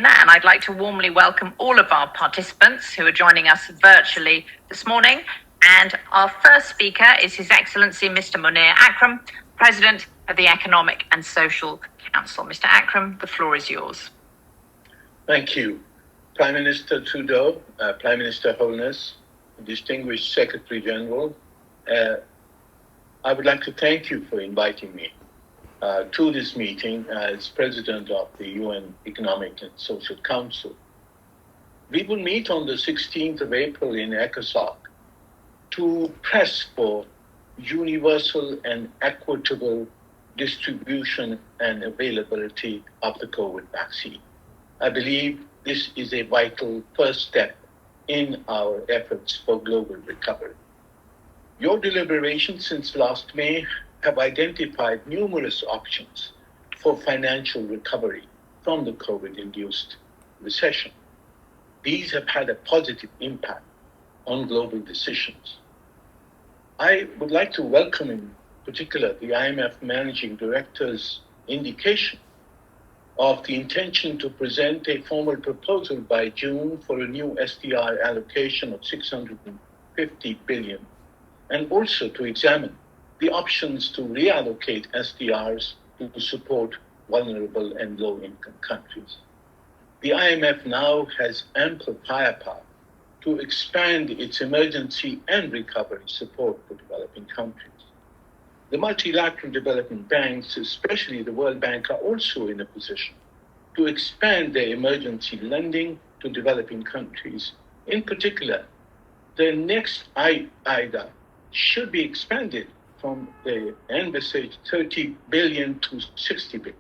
And I'd like to warmly welcome all of our participants who are joining us virtually this morning. And our first speaker is His Excellency Mr. Munir Akram, President of the Economic and Social Council. Mr. Akram, the floor is yours. Thank you. Prime Minister Trudeau, Prime Minister Holness, distinguished Secretary General, I would like to thank you for inviting me to this meeting as President of the UN Economic and Social Council. We will meet on the 16th of April in ECOSOC to press for universal and equitable distribution and availability of the COVID vaccine. I believe this is a vital first step in our efforts for global recovery. Your deliberations since last May have identified numerous options for financial recovery from the COVID-induced recession. These have had a positive impact on global decisions. I would like to welcome in particular the IMF Managing Director's indication of the intention to present a formal proposal by June for a new SDR allocation of $650 billion, and also to examine the options to reallocate SDRs to support vulnerable and low-income countries. The IMF now has ample firepower to expand its emergency and recovery support for developing countries. The multilateral development banks, especially the World Bank, are also in a position to expand their emergency lending to developing countries. In particular, the next IDA should be expanded from the envisaged $30 billion to $60 billion.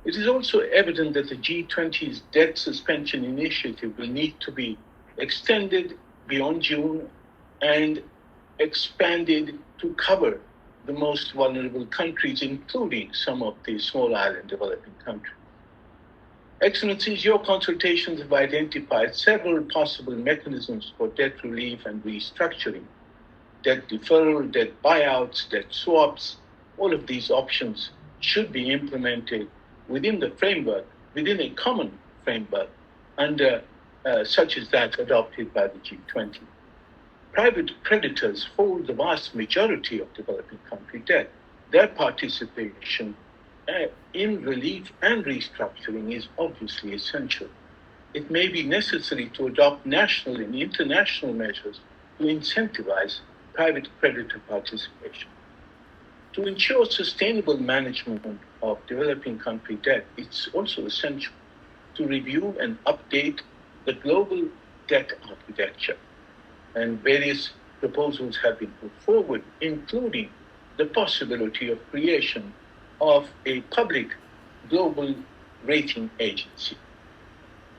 It is also evident that the G20's debt suspension initiative will need to be extended beyond June and expanded to cover the most vulnerable countries, including some of the small island developing countries. Excellencies, your consultations have identified several possible mechanisms for debt relief and restructuring: debt deferral, debt buyouts, debt swaps. All of these options should be implemented within a common framework under such as that adopted by the G20. Private creditors hold the vast majority of developing country debt. Their participation in relief and restructuring is obviously essential. It may be necessary to adopt national and international measures to incentivize private creditor participation. To ensure sustainable management of developing country debt, it's also essential to review and update the global debt architecture. And various proposals have been put forward, including the possibility of creation of a public global rating agency.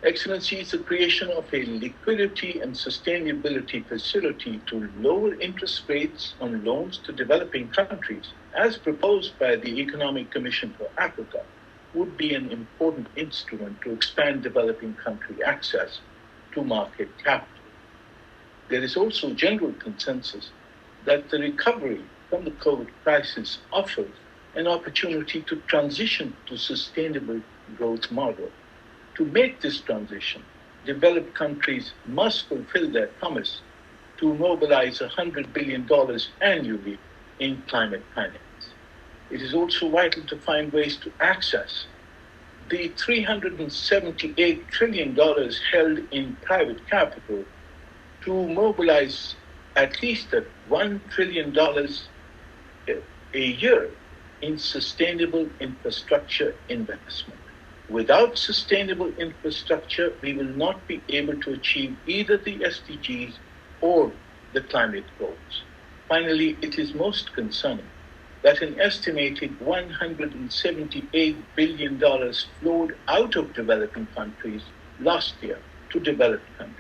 Excellencies, the creation of a liquidity and sustainability facility to lower interest rates on loans to developing countries, as proposed by the Economic Commission for Africa, would be an important instrument to expand developing country access to market capital. There is also general consensus that the recovery from the COVID crisis offers an opportunity to transition to sustainable growth model. To make this transition, developed countries must fulfill their promise to mobilize $100 billion annually in climate finance. It is also vital to find ways to access the $378 trillion held in private capital to mobilize at least $1 trillion a year in sustainable infrastructure investment. Without sustainable infrastructure, we will not be able to achieve either the SDGs or the climate goals. Finally, it is most concerning that an estimated $178 billion flowed out of developing countries last year to developed countries.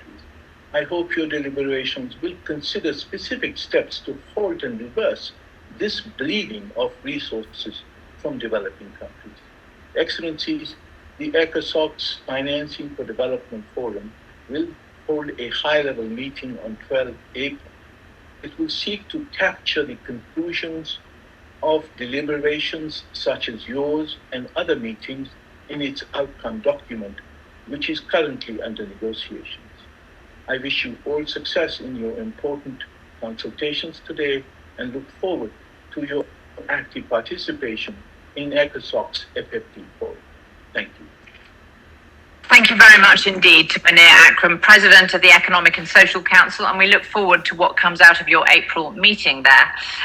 I hope your deliberations will consider specific steps to halt and reverse this bleeding of resources from developing countries. Excellencies, the ECOSOC's Financing for Development Forum will hold a high-level meeting on 12 April. It will seek to capture the conclusions of deliberations such as yours and other meetings in its outcome document, which is currently under negotiations. I wish you all success in your important consultations today and look forward to your active participation in ECOSOC's FFT forum. Thank you. Thank you very much indeed to Munir Akram, President of the Economic and Social Council, and we look forward to what comes out of your April meeting there.